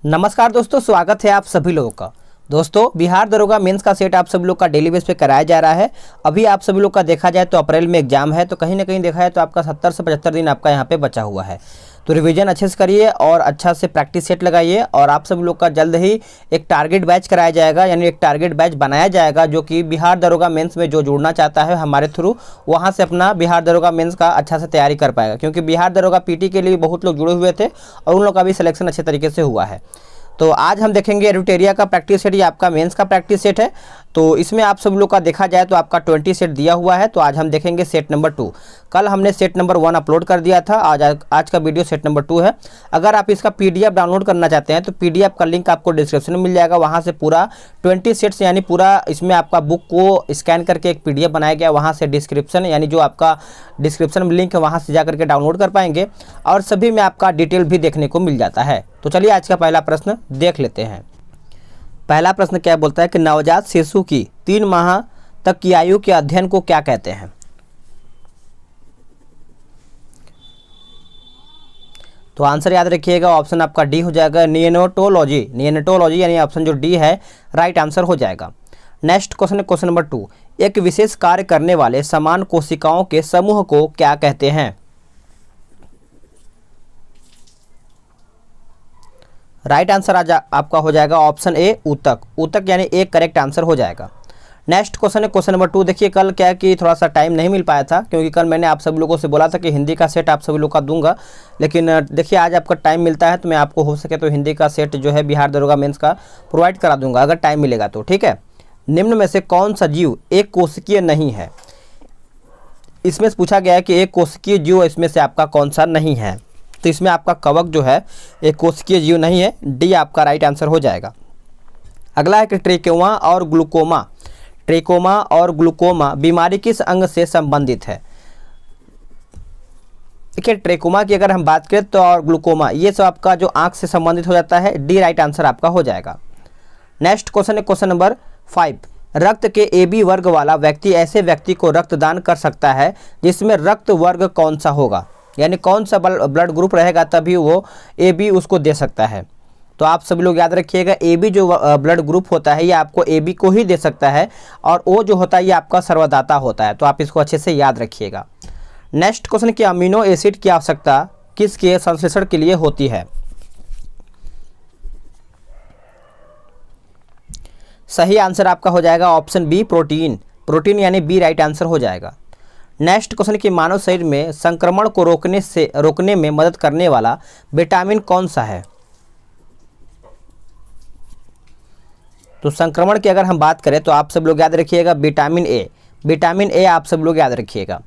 नमस्कार दोस्तों, स्वागत है आप सभी लोगों का। दोस्तों, बिहार दरोगा मेंस का सेट आप सभी लोग का डेली बेस पे कराया जा रहा है। अभी आप सभी लोग का देखा जाए तो अप्रैल में एग्जाम है, तो कहीं ना कहीं देखा जाए तो आपका 70 से 75 दिन आपका यहाँ पे बचा हुआ है। तो रिवीजन अच्छे से करिए और अच्छा से प्रैक्टिस सेट लगाइए। और आप सभी लोग का जल्द ही एक टारगेट बैच कराया जाएगा, यानी एक टारगेट बैच बनाया जाएगा जो कि बिहार दरोगा मेंस में जो जुड़ना चाहता है हमारे थ्रू, वहाँ से अपना बिहार दरोगा मेंस का अच्छा से तैयारी कर पाएगा। क्योंकि बिहार दरोगा पीटी के लिए बहुत लोग जुड़े हुए थे और उन लोग का भी सिलेक्शन अच्छे तरीके से हुआ है। तो आज हम देखेंगे एडुटेरिया का प्रैक्टिस सेट, ये आपका मेंस का प्रैक्टिस सेट है। तो इसमें आप सब लोग का देखा जाए तो आपका 20 सेट दिया हुआ है। तो आज हम देखेंगे सेट नंबर 2। कल हमने सेट नंबर 1 अपलोड कर दिया था, आज का वीडियो सेट नंबर 2 है। अगर आप इसका पीडीएफ डाउनलोड करना चाहते हैं तो पीडीएफ का लिंक आपको डिस्क्रिप्शन में मिल जाएगा। वहाँ से पूरा 20 सेट्स यानी पूरा इसमें आपका बुक को स्कैन करके एक पीडीएफ बनाया गया, वहाँ से डिस्क्रिप्शन यानी जो आपका डिस्क्रिप्शन में लिंक है वहाँ से जा करके डाउनलोड कर पाएंगे। और सभी में आपका डिटेल भी देखने को मिल जाता है। तो चलिए आज का पहला प्रश्न देख लेते हैं। पहला प्रश्न क्या बोलता है कि नवजात शिशु की 3 माह तक की आयु के अध्ययन को क्या कहते हैं। तो आंसर याद रखिएगा, ऑप्शन आपका डी हो जाएगा, नियोनेटोलॉजी। नियोनेटोलॉजी यानी ऑप्शन जो डी है राइट आंसर हो जाएगा। नेक्स्ट क्वेश्चन है क्वेश्चन नंबर 2। एक विशेष कार्य करने वाले समान कोशिकाओं के समूह को क्या कहते हैं। राइट आंसर आपका हो जाएगा ऑप्शन ए ऊतक। ऊतक यानी एक करेक्ट आंसर हो जाएगा। नेक्स्ट क्वेश्चन है क्वेश्चन नंबर 2। देखिए कल क्या कि थोड़ा सा टाइम नहीं मिल पाया था, क्योंकि कल मैंने आप सभी लोगों से बोला था कि हिंदी का सेट आप सभी लोग का दूंगा। लेकिन देखिए आज आपका टाइम मिलता है तो मैं आपको हो सके तो हिंदी का सेट जो है बिहार दरोगा मेंस का प्रोवाइड करा दूंगा, अगर टाइम मिलेगा तो। ठीक है। निम्न में से कौन सा जीव एक कोशिकीय नहीं है। इसमें पूछा गया है कि एक कोशिकीय जीव इसमें से आपका कौन सा नहीं है। तो इसमें आपका कवक जो है एक कोशिकीय जीव नहीं है, डी आपका राइट आंसर हो जाएगा। अगला है कि ट्रेकोमा और ग्लूकोमा। ट्रेकोमा और ग्लूकोमा बीमारी किस अंग से संबंधित है। देखिए ट्रेकोमा की अगर हम बात करें तो और ग्लूकोमा ये सब आपका जो आंख से संबंधित हो जाता है, डी राइट आंसर आपका हो जाएगा। नेक्स्ट क्वेश्चन है क्वेश्चन नंबर 5। रक्त के AB वर्ग वाला व्यक्ति ऐसे व्यक्ति को रक्तदान कर सकता है जिसमें रक्त वर्ग कौन सा होगा, यानी कौन सा ब्लड ग्रुप रहेगा तभी वो AB उसको दे सकता है। तो आप सभी लोग याद रखिएगा, AB जो ब्लड ग्रुप होता है ये आपको AB को ही दे सकता है, और O जो होता है ये आपका सर्वदाता होता है। तो आप इसको अच्छे से याद रखिएगा। नेक्स्ट क्वेश्चन कि अमीनो एसिड की आवश्यकता किसके संश्लेषण के लिए होती है। सही आंसर आपका हो जाएगा ऑप्शन बी प्रोटीन। प्रोटीन यानी बी राइट आंसर हो जाएगा। नेक्स्ट क्वेश्चन कि मानव शरीर में संक्रमण को रोकने में मदद करने वाला विटामिन कौन सा है। तो संक्रमण की अगर हम बात करें तो आप सब लोग याद रखिएगा विटामिन ए। विटामिन ए आप सब लोग याद रखिएगा।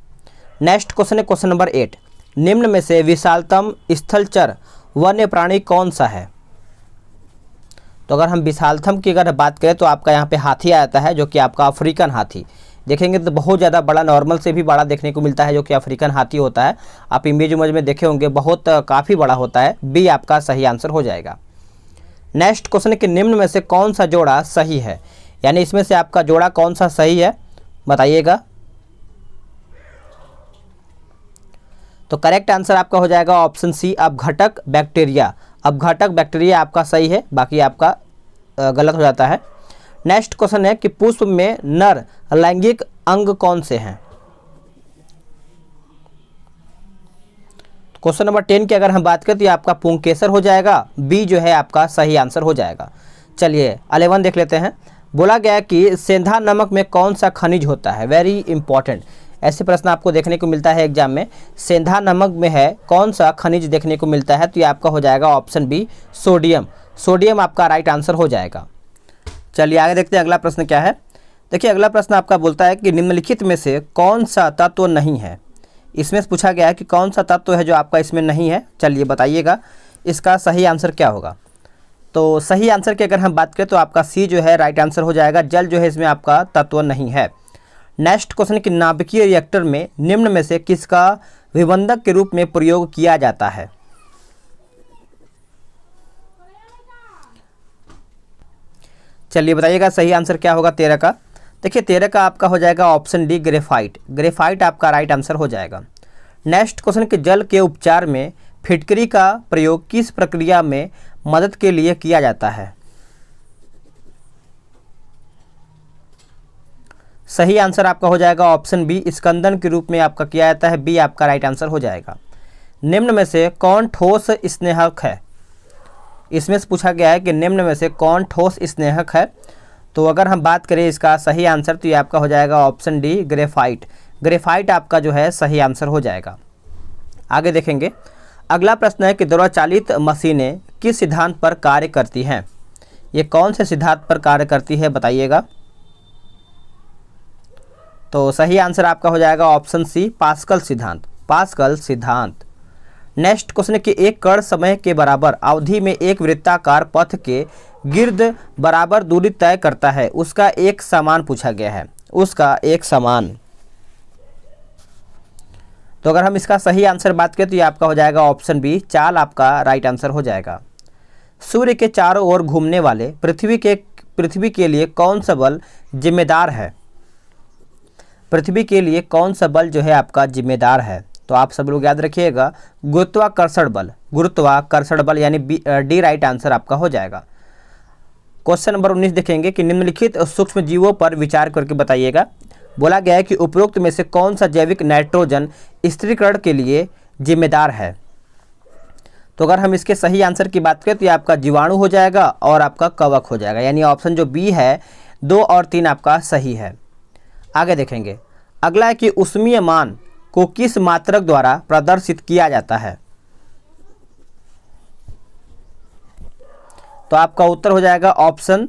नेक्स्ट क्वेश्चन है क्वेश्चन नंबर 8। निम्न में से विशालतम स्थलचर वन्य प्राणी कौन सा है। तो अगर हम विशालतम की अगर बात करें तो आपका यहाँ पे हाथी आ जाता है, जो कि आपका अफ्रीकन हाथी। देखेंगे तो बहुत ज़्यादा बड़ा, नॉर्मल से भी बड़ा देखने को मिलता है, जो कि अफ्रीकन हाथी होता है। आप इमेज में देखे होंगे, बहुत काफ़ी बड़ा होता है। बी आपका सही आंसर हो जाएगा। नेक्स्ट क्वेश्चन है कि निम्न में से कौन सा जोड़ा सही है, यानी इसमें से आपका जोड़ा कौन सा सही है बताइएगा। तो करेक्ट आंसर आपका हो जाएगा ऑप्शन सी अपघटक बैक्टीरिया। अपघटक बैक्टीरिया आपका सही है, बाकी आपका गलत हो जाता है। नेक्स्ट क्वेश्चन है कि पुष्प में नर लैंगिक अंग कौन से हैं। क्वेश्चन नंबर 10 की अगर हम बात करें तो ये आपका पुंकेसर हो जाएगा। बी जो है आपका सही आंसर हो जाएगा। चलिए 11 देख लेते हैं। बोला गया कि सेंधा नमक में कौन सा खनिज होता है। वेरी इंपॉर्टेंट, ऐसे प्रश्न आपको देखने को मिलता है एग्जाम में। सेंधा नमक में है कौन सा खनिज देखने को मिलता है। तो ये आपका हो जाएगा ऑप्शन बी सोडियम। सोडियम आपका राइट आंसर हो जाएगा। चलिए आगे देखते हैं अगला प्रश्न क्या है। देखिए अगला प्रश्न आपका बोलता है कि निम्नलिखित में से कौन सा तत्व नहीं है। इसमें पूछा गया है कि कौन सा तत्व है जो आपका इसमें नहीं है। चलिए बताइएगा इसका सही आंसर क्या होगा। तो सही आंसर की अगर हम बात करें तो आपका सी जो है राइट आंसर हो जाएगा। जल जो है इसमें आपका तत्व नहीं है। नेक्स्ट क्वेश्चन कि नाभिकीय रिएक्टर में निम्न में से किसका विबंधक के रूप में प्रयोग किया जाता है। चलिए बताइएगा सही आंसर क्या होगा 13 का। देखिए 13 का आपका हो जाएगा ऑप्शन डी ग्रेफाइट। ग्रेफाइट आपका राइट आंसर हो जाएगा। नेक्स्ट क्वेश्चन कि जल के उपचार में फिटकरी का प्रयोग किस प्रक्रिया में मदद के लिए किया जाता है? सही आंसर आपका हो जाएगा ऑप्शन बी, स्कंदन के रूप में आपका किया जाता है। बी आपका राइट आंसर हो जाएगा। निम्न में से कौन ठोस स्नेहक है? इसमें से पूछा गया है कि निम्न में से कौन ठोस स्नेहक है। तो अगर हम बात करें इसका सही आंसर तो ये आपका हो जाएगा ऑप्शन डी, ग्रेफाइट। ग्रेफाइट आपका जो है सही आंसर हो जाएगा। आगे देखेंगे, अगला प्रश्न है कि द्वारा चालित मशीनें किस सिद्धांत पर कार्य करती हैं? ये कौन से सिद्धांत पर कार्य करती है बताइएगा। तो सही आंसर आपका हो जाएगा ऑप्शन सी, पास्कल सिद्धांत। पास्कल सिद्धांत। नेक्स्ट क्वेश्चन है कि एक कण समय के बराबर अवधि में एक वृत्ताकार पथ के गिर्द बराबर दूरी तय करता है, उसका एक समान पूछा गया है। उसका एक समान। तो अगर हम इसका सही आंसर बात करें तो ये आपका हो जाएगा ऑप्शन बी, चाल आपका राइट आंसर हो जाएगा। सूर्य के चारों ओर घूमने वाले पृथ्वी के लिए कौन सा बल जिम्मेदार है? पृथ्वी के लिए कौन सा बल जो है आपका जिम्मेदार है? तो आप सब लोग याद रखिएगा, गुरुत्वाकर्षण बल। गुरुत्वाकर्षण बल यानी डी राइट आंसर आपका हो जाएगा। क्वेश्चन नंबर 19 देखेंगे कि निम्नलिखित सूक्ष्म जीवों पर विचार करके बताइएगा। बोला गया है कि उपरोक्त में से कौन सा जैविक नाइट्रोजन स्थिरीकरण के लिए जिम्मेदार है? तो अगर हम इसके सही आंसर की बात करें तो ये आपका जीवाणु हो जाएगा और आपका कवक हो जाएगा, यानी ऑप्शन जो बी है 2 और 3 आपका सही है। आगे देखेंगे, अगला है कि ऊष्मीय मान को किस मात्रक द्वारा प्रदर्शित किया जाता है? तो आपका उत्तर हो जाएगा ऑप्शन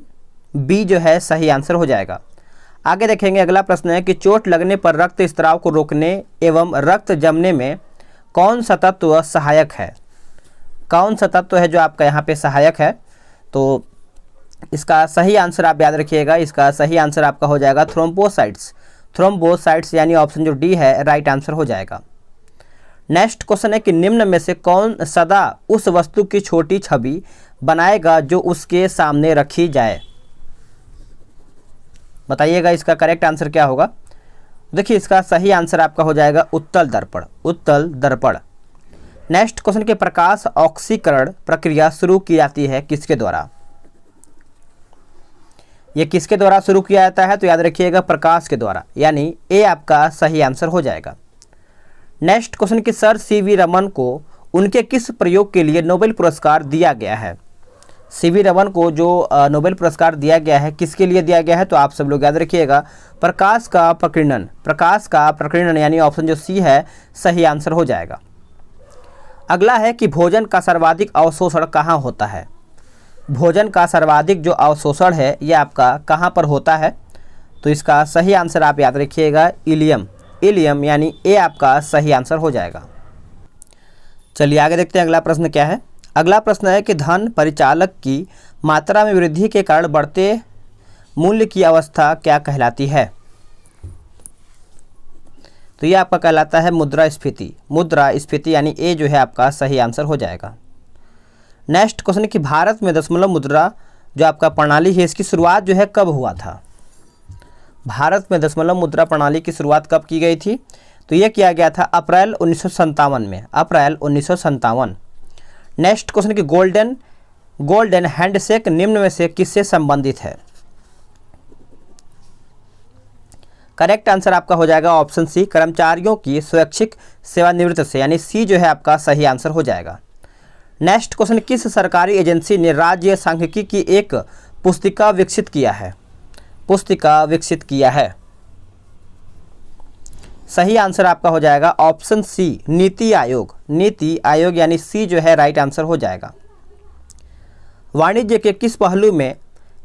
बी जो है सही आंसर हो जाएगा। आगे देखेंगे, अगला प्रश्न है कि चोट लगने पर रक्त स्त्राव को रोकने एवं रक्त जमने में कौन सा तत्व सहायक है? कौन सा तत्व है जो आपका यहाँ पे सहायक है? तो इसका सही आंसर आप याद रखिएगा, इसका सही आंसर आपका हो जाएगा थ्रोम्बोसाइट्स। थ्रोम्बोसाइट्स यानी ऑप्शन जो डी है राइट आंसर हो जाएगा। नेक्स्ट क्वेश्चन है कि निम्न में से कौन सदा उस वस्तु की छोटी छवि बनाएगा जो उसके सामने रखी जाए? बताइएगा इसका करेक्ट आंसर क्या होगा। देखिए इसका सही आंसर आपका हो जाएगा उत्तल दर्पण। उत्तल दर्पण। नेक्स्ट क्वेश्चन के प्रकाश ऑक्सीकरण प्रक्रिया शुरू की जाती है किसके द्वारा? ये किसके द्वारा शुरू किया जाता है? तो याद रखिएगा प्रकाश के द्वारा, यानी ए आपका सही आंसर हो जाएगा। नेक्स्ट क्वेश्चन कि सर सीवी रमन को उनके किस प्रयोग के लिए नोबेल पुरस्कार दिया गया है? सीवी रमन को जो नोबेल पुरस्कार दिया गया है किसके लिए दिया गया है? तो आप सब लोग याद रखिएगा प्रकाश का प्रकीर्णन। प्रकाश का प्रकीर्णन यानी ऑप्शन जो सी है सही आंसर हो जाएगा। अगला है कि भोजन का सर्वाधिक अवशोषण कहाँ होता है? भोजन का सर्वाधिक जो अवशोषण है यह आपका कहाँ पर होता है? तो इसका सही आंसर आप याद रखिएगा इलियम। इलियम यानी ए आपका सही आंसर हो जाएगा। चलिए आगे देखते हैं अगला प्रश्न क्या है। अगला प्रश्न है कि धन परिचालक की मात्रा में वृद्धि के कारण बढ़ते मूल्य की अवस्था क्या कहलाती है? तो ये आपका कहलाता है मुद्रास्फीति। मुद्रास्फीति यानी ए जो है आपका सही आंसर हो जाएगा। नेक्स्ट क्वेश्चन है कि भारत में दशमलव मुद्रा जो आपका प्रणाली है इसकी शुरुआत जो है कब हुआ था? भारत में दशमलव मुद्रा प्रणाली की शुरुआत कब की गई थी? तो ये किया गया था अप्रैल 1957 में। अप्रैल 1957। नेक्स्ट क्वेश्चन कि गोल्डन हैंडशेक निम्न में से किससे संबंधित है? करेक्ट आंसर आपका हो जाएगा ऑप्शन सी, कर्मचारियों की स्वैच्छिक सेवानिवृत्ति से, यानी सी जो है आपका सही आंसर हो जाएगा। नेक्स्ट क्वेश्चन किस सरकारी एजेंसी ने राज्य सांख्यिकी की एक पुस्तिका विकसित किया है? पुस्तिका विकसित किया है। सही आंसर आपका हो जाएगा ऑप्शन सी, नीति आयोग। नीति आयोग यानी सी जो है राइट आंसर हो जाएगा। वाणिज्य के किस पहलू में,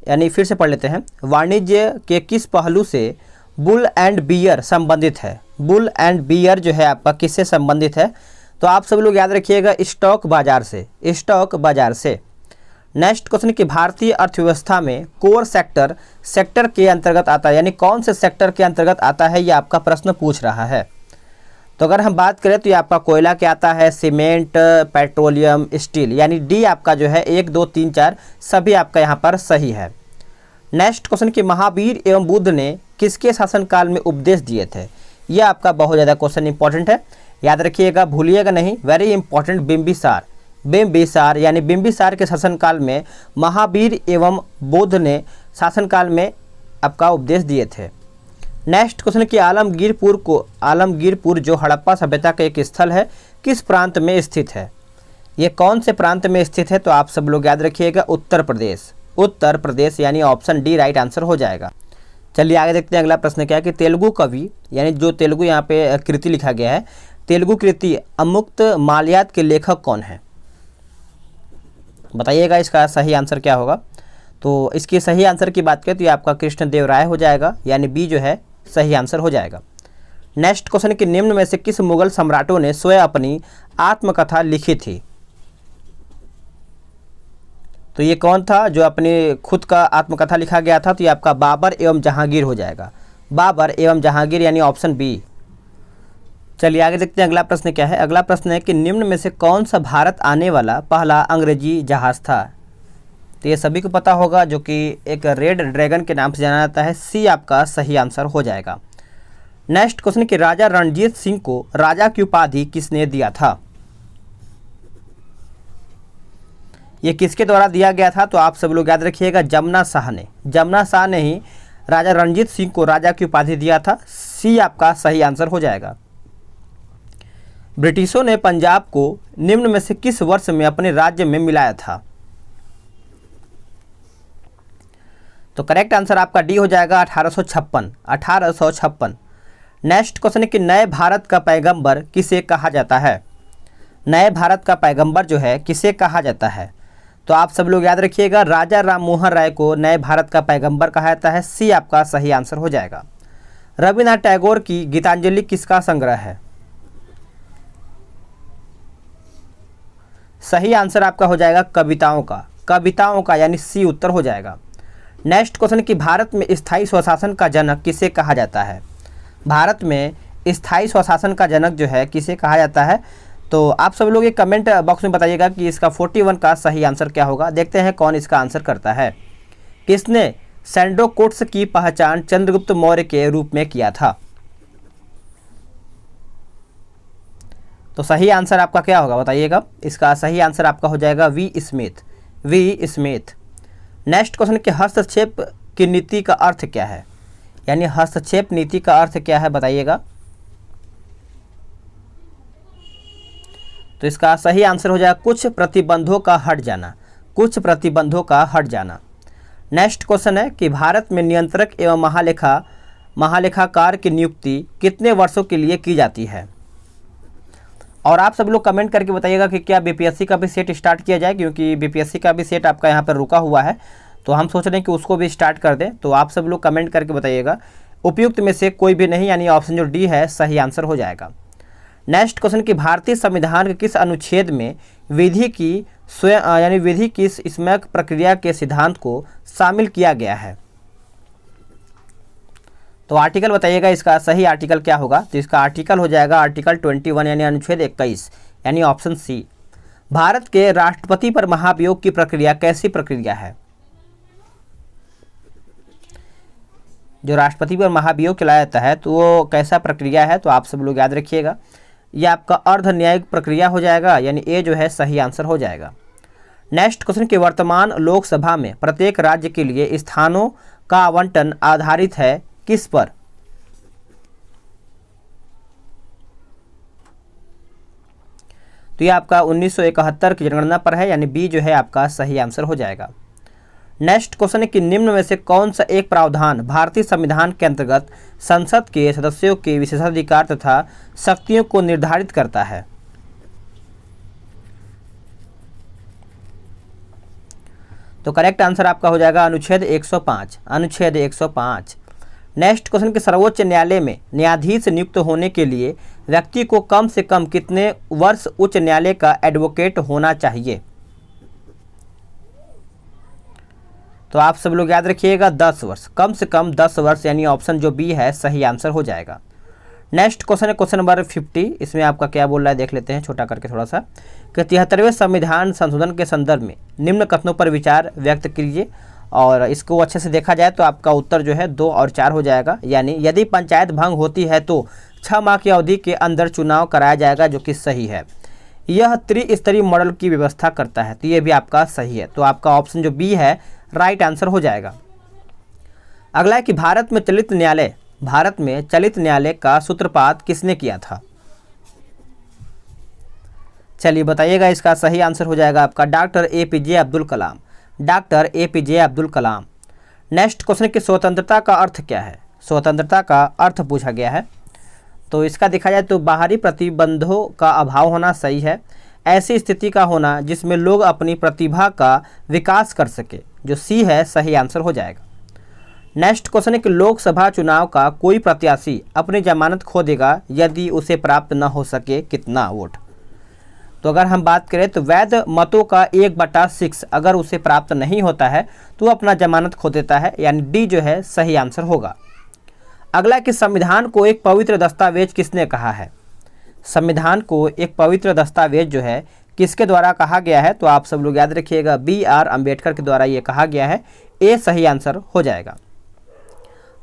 यानी फिर से पढ़ लेते हैं, वाणिज्य के किस पहलू से बुल एंड बियर संबंधित है? बुल एंड बियर जो है आपका किससे संबंधित है? तो आप सब लोग याद रखिएगा स्टॉक बाजार से। स्टॉक बाजार से। नेक्स्ट क्वेश्चन कि भारतीय अर्थव्यवस्था में कोर सेक्टर के अंतर्गत आता है, यानी कौन से सेक्टर के अंतर्गत आता है, ये आपका प्रश्न पूछ रहा है। तो अगर हम बात करें तो ये आपका कोयला के आता है, सीमेंट, पेट्रोलियम, स्टील, यानी डी आपका जो है 1, 2, 3, 4 सभी आपका यहाँ पर सही है। नेक्स्ट क्वेश्चन कि महावीर एवं बुद्ध ने किसके शासनकाल में उपदेश दिए थे? ये आपका बहुत ज़्यादा क्वेश्चन इंपॉर्टेंट है, याद रखिएगा, भूलिएगा नहीं, वेरी इंपॉर्टेंट। बिंबिसार। बिंबिसार यानी बिंबिसार के शासनकाल में महावीर एवं बुद्ध ने शासनकाल में आपका उपदेश दिए थे। नेक्स्ट क्वेश्चन कि आलमगीरपुर जो हड़प्पा सभ्यता का एक स्थल है किस प्रांत में स्थित है? ये कौन से प्रांत में स्थित है? तो आप सब लोग याद रखिएगा उत्तर प्रदेश। उत्तर प्रदेश यानी ऑप्शन डी राइट आंसर हो जाएगा। चलिए आगे देखते हैं अगला प्रश्न क्या है कि तेलुगु कवि यानी जो तेलुगु यहाँ पे कृति लिखा गया है, तेलुगु कृति अमुक्त माल्याद के लेखक कौन है? बताइएगा इसका सही आंसर क्या होगा। तो इसकी सही आंसर की बात करें तो ये आपका कृष्णदेवराय हो जाएगा, यानी बी जो है सही आंसर हो जाएगा। नेक्स्ट क्वेश्चन कि निम्न में से किस मुगल सम्राटों ने स्वयं अपनी आत्मकथा लिखी थी? तो ये कौन था जो अपनी खुद का आत्मकथा लिखा गया था? तो ये आपका बाबर एवं जहांगीर हो जाएगा। बाबर एवं जहांगीर यानी ऑप्शन बी। चलिए आगे देखते हैं अगला प्रश्न क्या है। अगला प्रश्न है कि निम्न में से कौन सा भारत आने वाला पहला अंग्रेजी जहाज था? तो ये सभी को पता होगा, जो कि एक रेड ड्रैगन के नाम से जाना जाता है। सी आपका सही आंसर हो जाएगा। नेक्स्ट क्वेश्चन कि राजा रणजीत सिंह को राजा की उपाधि किसने दिया था? ये किसके द्वारा दिया गया था? तो आप सब लोग याद रखिएगा जमुना शाह ने। जमुना शाह ने ही राजा रणजीत सिंह को राजा की उपाधि दिया था। सी आपका सही आंसर हो जाएगा। ब्रिटिशों ने पंजाब को निम्न में से किस वर्ष में अपने राज्य में मिलाया था? तो करेक्ट आंसर आपका डी हो जाएगा 1856। 1856। नेक्स्ट क्वेश्चन है कि नए भारत का पैगंबर किसे कहा जाता है? नए भारत का पैगंबर जो है किसे कहा जाता है? तो आप सब लोग याद रखिएगा राजा राम मोहन राय को नए भारत का पैगंबर कहा जाता है। सी आपका सही आंसर हो जाएगा। रविन्द्रनाथ टैगोर की गीतांजलि किसका संग्रह है? सही आंसर आपका हो जाएगा कविताओं का। कविताओं का यानी सी उत्तर हो जाएगा। नेक्स्ट क्वेश्चन कि भारत में स्थायी स्वशासन का जनक किसे कहा जाता है? भारत में स्थायी स्वशासन का जनक जो है किसे कहा जाता है? तो आप सब लोग एक कमेंट बॉक्स में बताइएगा कि इसका 41 का सही आंसर क्या होगा। देखते हैं कौन इसका आंसर करता है। किसने सैंडोकोट्स की पहचान चंद्रगुप्त मौर्य के रूप में किया था? तो सही आंसर आपका क्या होगा बताइएगा। इसका सही आंसर आपका हो जाएगा V Smith. V Smith. Next question कि हस्तक्षेप की नीति का अर्थ क्या है? यानी हस्तक्षेप नीति का अर्थ क्या है बताइएगा। तो इसका सही आंसर हो जाएगा कुछ प्रतिबंधों का हट जाना। कुछ प्रतिबंधों का हट जाना। नेक्स्ट क्वेश्चन है कि भारत में नियंत्रक एवं महालेखाकार की नियुक्ति कितने वर्षों के लिए की जाती है? और आप सब लोग कमेंट करके बताइएगा कि क्या बीपीएससी का भी सेट स्टार्ट किया जाए, क्योंकि बीपीएससी का भी सेट आपका यहाँ पर रुका हुआ है, तो हम सोच रहे हैं कि उसको भी स्टार्ट कर दें। तो आप सब लोग कमेंट करके बताइएगा। उपयुक्त में से कोई भी नहीं, यानी ऑप्शन जो डी है सही आंसर हो जाएगा। नेक्स्ट क्वेश्चन कि भारतीय संविधान के किस अनुच्छेद में विधि की स्वयं प्रक्रिया के सिद्धांत को शामिल किया गया है? तो आर्टिकल बताइएगा इसका सही आर्टिकल क्या होगा। तो इसका आर्टिकल हो जाएगा आर्टिकल 21 यानी अनुच्छेद 21 यानी ऑप्शन सी। भारत के राष्ट्रपति पर महाभियोग की प्रक्रिया कैसी प्रक्रिया है? जो राष्ट्रपति पर महाभियोग चलाया जाता है तो वो कैसा प्रक्रिया है? तो आप सब लोग याद रखिएगा यह आपका अर्ध न्यायिक प्रक्रिया हो जाएगा, यानी ए जो है सही आंसर हो जाएगा। नेक्स्ट क्वेश्चन कि वर्तमान लोकसभा में प्रत्येक राज्य के लिए स्थानों का आवंटन आधारित है किस पर? तो ये आपका 1971 की जनगणना पर है, यानी बी जो है आपका सही आंसर हो जाएगा। नेक्स्ट क्वेश्चन है कि निम्न में से कौन सा एक प्रावधान भारतीय संविधान के अंतर्गत संसद के सदस्यों के विशेषाधिकार तथा शक्तियों को निर्धारित करता है? तो करेक्ट आंसर आपका हो जाएगा अनुच्छेद 105। अनुच्छेद 105। नेक्स्ट क्वेश्चन कि सर्वोच्च न्यायालय में न्यायाधीश नियुक्त होने के लिए व्यक्ति को कम से कम कितने वर्ष उच्च न्यायालय का एडवोकेट होना चाहिए? तो आप सब लोग याद रखिएगा 10 वर्ष, कम से कम 10 वर्ष, यानी ऑप्शन जो बी है सही आंसर हो जाएगा। नेक्स्ट क्वेश्चन है क्वेश्चन नंबर 50। इसमें आपका क्या बोल रहा है देख लेते हैं छोटा करके थोड़ा सा कि 73वें संविधान संशोधन के संदर्भ में निम्न कथनों पर विचार व्यक्त कीजिए। और इसको अच्छे से देखा जाए तो आपका उत्तर जो है 2 और 4 हो जाएगा। यानी यदि पंचायत भंग होती है तो 6 माह की अवधि के अंदर चुनाव कराया जाएगा, जो कि सही है। यह त्रिस्तरीय मॉडल की व्यवस्था करता है। तो ये भी आपका सही है। तो आपका ऑप्शन जो बी है राइट आंसर हो जाएगा। अगला है कि भारत में चलित न्यायालय का सूत्रपात किसने किया था? चलिए बताइएगा, इसका सही आंसर हो जाएगा आपका doctor APJ Abdul Kalam. Doctor APJ Abdul Kalam. Next question कि स्वतंत्रता का अर्थ क्या है? स्वतंत्रता का अर्थ पूछा गया है। तो इसका देखा जाए तो बाहरी प्रतिबंधों का अभाव होना सही है। ऐसी स्थिति का होना जिसमें लोग अपनी प्रतिभा का विकास कर सके, जो सी है सही आंसर हो जाएगा। नेक्स्ट क्वेश्चन है कि लोकसभा चुनाव का कोई प्रत्याशी अपनी जमानत खो देगा यदि उसे प्राप्त न हो सके कितना वोट? तो अगर हम बात करें तो वैध मतों का 1/6 अगर उसे प्राप्त नहीं होता है तो अपना जमानत खो देता है, यानी डी जो है सही आंसर होगा। अगला कि संविधान को एक पवित्र दस्तावेज किसने कहा है? संविधान को एक पवित्र दस्तावेज जो है किसके द्वारा कहा गया है? तो आप सब लोग याद रखिएगा BR अम्बेडकर के द्वारा ये कहा गया है। ए सही आंसर हो जाएगा।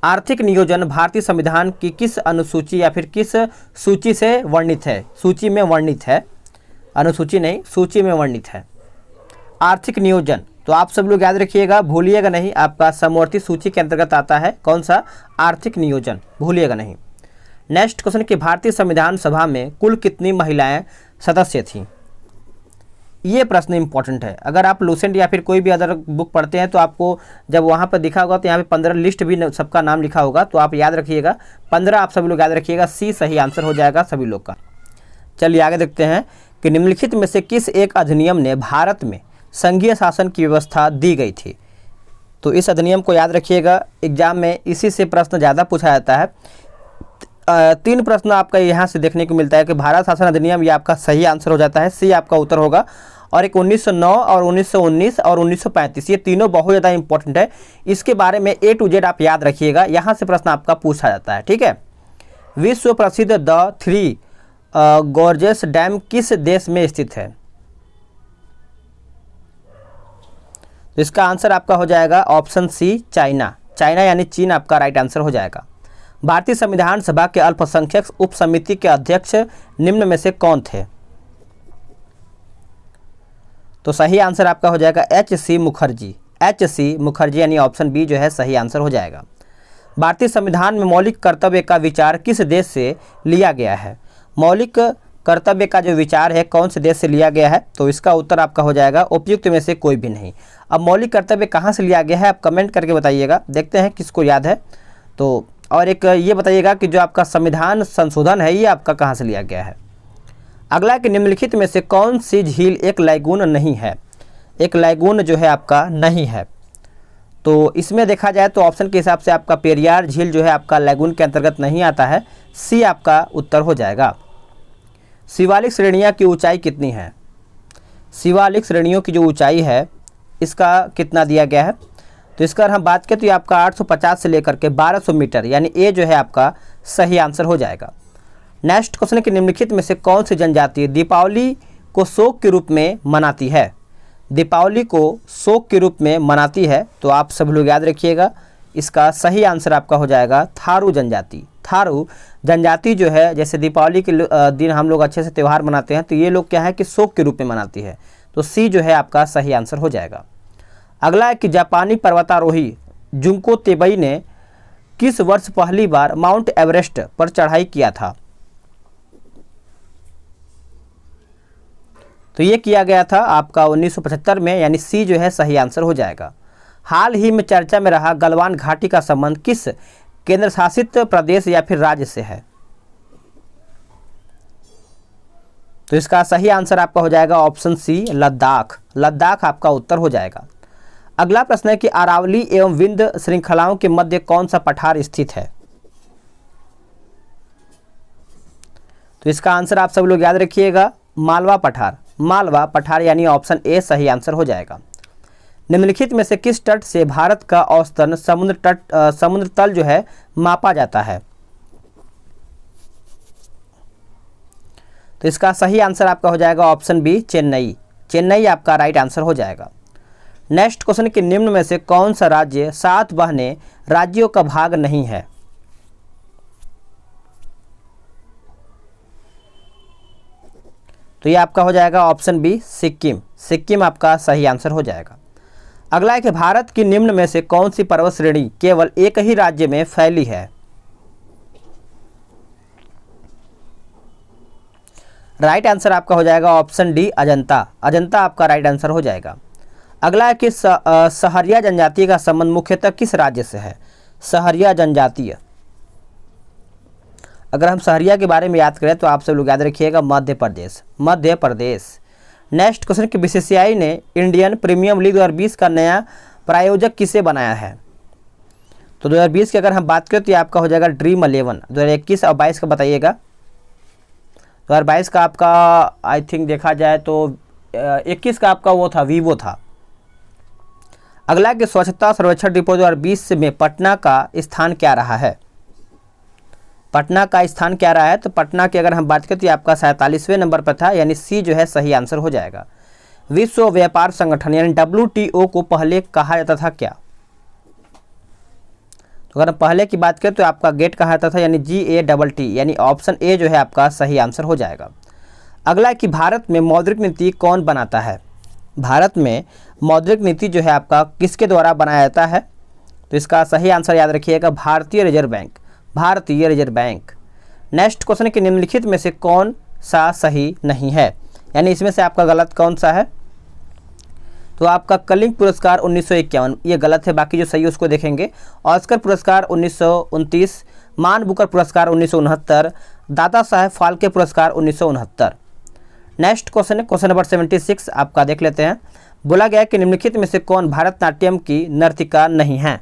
आर्थिक नियोजन भारतीय संविधान की किस अनुसूची या फिर किस सूची से वर्णित है? सूची में वर्णित है, अनुसूची नहीं, सूची में वर्णित है। आर्थिक नियोजन तो आप सब लोग याद रखिएगा, भूलिएगा नहीं, आपका समवर्ती सूची के अंतर्गत आता है। कौन सा? आर्थिक नियोजन, भूलिएगा नहीं। नेक्स्ट क्वेश्चन कि भारतीय संविधान सभा में कुल कितनी महिलाएं सदस्य थीं? ये प्रश्न इंपॉर्टेंट है। अगर आप लूसेंट या फिर कोई भी अदर बुक पढ़ते हैं तो आपको जब वहाँ पर दिखा होगा तो यहाँ पे 15 लिस्ट भी सबका नाम लिखा होगा, तो आप याद रखिएगा 15 आप सभी लोग याद रखिएगा। सी सही आंसर हो जाएगा सभी लोग का। चलिए आगे देखते हैं कि निम्नलिखित में से किस एक अधिनियम ने भारत में संघीय शासन की व्यवस्था दी गई थी? तो इस अधिनियम को याद रखिएगा, एग्जाम में इसी से प्रश्न ज़्यादा पूछा जाता है। 3 प्रश्न आपका यहाँ से देखने को मिलता है कि भारत शासन अधिनियम, ये आपका सही आंसर हो जाता है, सी आपका उत्तर होगा। और एक 1909 और 1919 और 1935, ये तीनों बहुत ज़्यादा इंपॉर्टेंट है। इसके बारे में A to Z आप याद रखिएगा, यहाँ से प्रश्न आपका पूछा जाता है। ठीक है। विश्व प्रसिद्ध द थ्री गॉर्जेस डैम किस देश में स्थित है? तो इसका आंसर आपका हो जाएगा ऑप्शन सी चाइना। चाइना यानी चीन आपका राइट आंसर हो जाएगा। भारतीय संविधान सभा के अल्पसंख्यक उप समिति के अध्यक्ष निम्न में से कौन थे? तो सही आंसर आपका हो जाएगा HC मुखर्जी। HC मुखर्जी यानी ऑप्शन बी जो है सही आंसर हो जाएगा। भारतीय संविधान में मौलिक कर्तव्य का विचार किस देश से लिया गया है? मौलिक कर्तव्य का जो विचार है कौन से देश से लिया गया है? तो इसका उत्तर आपका हो जाएगा उपयुक्त में से कोई भी नहीं। अब मौलिक कर्तव्य कहाँ से लिया गया है आप कमेंट करके बताइएगा, देखते हैं किसको याद है। तो और एक ये बताइएगा कि जो आपका संविधान संशोधन है ये आपका कहाँ से लिया गया है। अगला कि निम्नलिखित में से कौन सी झील एक लैगून नहीं है? एक लैगून जो है आपका नहीं है। तो इसमें देखा जाए तो ऑप्शन के हिसाब से आपका पेरियार झील जो है आपका लैगून के अंतर्गत नहीं आता है। सी आपका उत्तर हो जाएगा। शिवालिक श्रेणियाँ की ऊंचाई कितनी है? शिवालिक श्रेणियों की जो ऊंचाई है इसका कितना दिया गया है? तो इसका हम बात करें तो ये आपका 850 से लेकर के 1200 मीटर, यानी ए जो है आपका सही आंसर हो जाएगा। नेक्स्ट क्वेश्चन है कि निम्नलिखित में से कौन सी जनजाति दीपावली को शोक के रूप में मनाती है? दीपावली को शोक के रूप में मनाती है। तो आप सब लोग याद रखिएगा, इसका सही आंसर आपका हो जाएगा थारू जनजाति। थारू जनजाति जो है, जैसे दीपावली के दिन हम लोग अच्छे से त्यौहार मनाते हैं, तो ये लोग क्या है कि शोक के रूप में मनाती है। तो सी जो है आपका सही आंसर हो जाएगा। अगला है कि जापानी पर्वतारोही जुंको तेबई ने किस वर्ष पहली बार माउंट एवरेस्ट पर चढ़ाई किया था? तो ये किया गया था आपका 1975 में, यानी सी जो है सही आंसर हो जाएगा। हाल ही में चर्चा में रहा गलवान घाटी का संबंध किस केंद्र शासित प्रदेश या फिर राज्य से है? तो इसका सही आंसर आपका हो जाएगा ऑप्शन सी लद्दाख। लद्दाख आपका उत्तर हो जाएगा। अगला प्रश्न है कि अरावली एवं विंध श्रृंखलाओं के मध्य कौन सा पठार स्थित है? तो इसका आंसर आप सब लोग याद रखिएगा, मालवा पठार। मालवा पठार यानी ऑप्शन ए सही आंसर हो जाएगा। निम्नलिखित में से किस तट से भारत का औसतन समुद्र तल जो है मापा जाता है? तो इसका सही आंसर आपका हो जाएगा ऑप्शन बी चेन्नई। चेन्नई आपका राइट आंसर हो जाएगा। नेक्स्ट क्वेश्चन कि निम्न में से कौन सा राज्य सातवाहने राज्यों का भाग नहीं है? तो ये आपका हो जाएगा ऑप्शन बी सिक्किम। सिक्किम आपका सही आंसर हो जाएगा। अगला है कि भारत की निम्न में से कौन सी पर्वत श्रेणी केवल एक ही राज्य में फैली है? राइट आंसर आपका हो जाएगा ऑप्शन डी अजंता। अजंता आपका राइट आंसर हो जाएगा। अगला है कि सहरिया जनजाति का संबंध मुख्यतः किस राज्य से है? सहरिया जनजातीय, अगर हम सहरिया के बारे में याद करें तो आप सब लोग याद रखिएगा मध्य प्रदेश। मध्य प्रदेश। नेक्स्ट क्वेश्चन कि बीसीसीआई ने इंडियन प्रीमियर लीग 2020 का नया प्रायोजक किसे बनाया है? तो 2020 की अगर हम बात करें तो ये आपका हो जाएगा ड्रीम 11। 2021 और 22 का बताइएगा। 2022 का आपका आई थिंक देखा जाए तो 21 का आपका वो था वीवो था। अगला कि स्वच्छता सर्वेक्षण रिपोर्ट 2020 में पटना का स्थान क्या रहा है? पटना का स्थान क्या रहा है? तो पटना की अगर हम बात करें तो आपका 47वें नंबर पर था, यानी सी जो है सही आंसर हो जाएगा। विश्व व्यापार संगठन यानी WTO को पहले कहा जाता था क्या? तो अगर हम पहले की बात करें तो आपका गेट कहा जाता था, यानी GATT, यानी ऑप्शन ए जो है आपका सही आंसर हो जाएगा। अगला कि भारत में मौद्रिक नीति कौन बनाता है? भारत में मौद्रिक नीति जो है आपका किसके द्वारा बनाया जाता है? तो इसका सही आंसर याद रखिएगा भारतीय रिजर्व बैंक। भारतीय रिजर्व बैंक। नेक्स्ट क्वेश्चन कि निम्नलिखित में से कौन सा सही नहीं है, यानी इसमें से आपका गलत कौन सा है? तो आपका कलिंग पुरस्कार 1951 ये गलत है, बाकी जो सही है उसको देखेंगे। ऑस्कर पुरस्कार 1929, मान बुकर पुरस्कार 1969, दादा साहेब फाल्के पुरस्कार 1969। नेक्स्ट क्वेश्चन है क्वेश्चन नंबर 76, आपका देख लेते हैं। बोला गया है कि निम्नलिखित में से कौन भारतनाट्यम की नर्तिका नहीं है?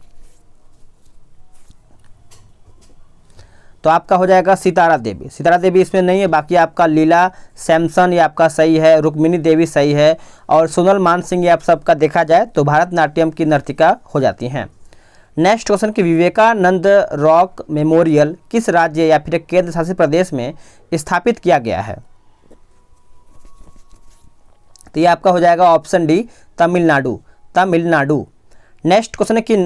तो आपका हो जाएगा सितारा देवी। सितारा देवी इसमें नहीं है, बाकी आपका लीला सैमसन ये आपका सही है, रुक्मिणी देवी सही है, और सोनल मान सिंह ये आप सबका देखा जाए तो भारतनाट्यम की नर्तिका हो जाती हैं। नेक्स्ट क्वेश्चन कि विवेकानंद रॉक मेमोरियल किस राज्य या फिर केंद्र शासित प्रदेश में स्थापित किया गया है? तो ये आपका हो जाएगा option D Tamil Nadu. Tamil Nadu. Next question है कि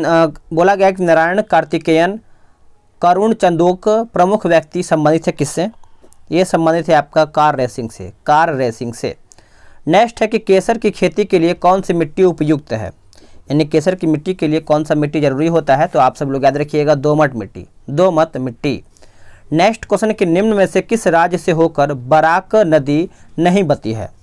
बोला गया कि नारायण कार्तिकेयन करुण चंदोक प्रमुख व्यक्ति संबंधित है किससे? ये संबंधित है आपका कार रेसिंग से। कार रेसिंग से। नेक्स्ट है कि केसर की खेती के लिए कौन सी मिट्टी उपयुक्त है, यानी केसर की मिट्टी के लिए कौन सा मिट्टी जरूरी होता है? तो आप सब लोग याद रखिएगा दोमट मिट्टी। दोमट मिट्टी। नेक्स्ट क्वेश्चन कि निम्न में से किस राज्य से होकर बराक नदी नहीं बहती है?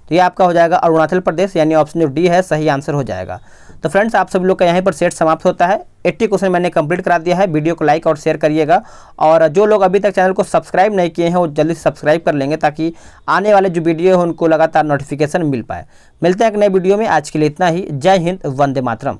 तो ये आपका हो जाएगा अरुणाचल प्रदेश, यानी ऑप्शन डी है सही आंसर हो जाएगा। तो फ्रेंड्स आप सब लोग का यहीं पर सेट समाप्त होता है। 80 क्वेश्चन मैंने कंप्लीट करा दिया है। वीडियो को लाइक और शेयर करिएगा, और जो लोग अभी तक चैनल को सब्सक्राइब नहीं किए हैं वो जल्दी से सब्सक्राइब कर लेंगे, ताकि आने वाले जो वीडियो है उनको लगातार नोटिफिकेशन मिल पाए। मिलते हैं एक नए वीडियो में। आज के लिए इतना ही। जय हिंद, वंदे मातरम।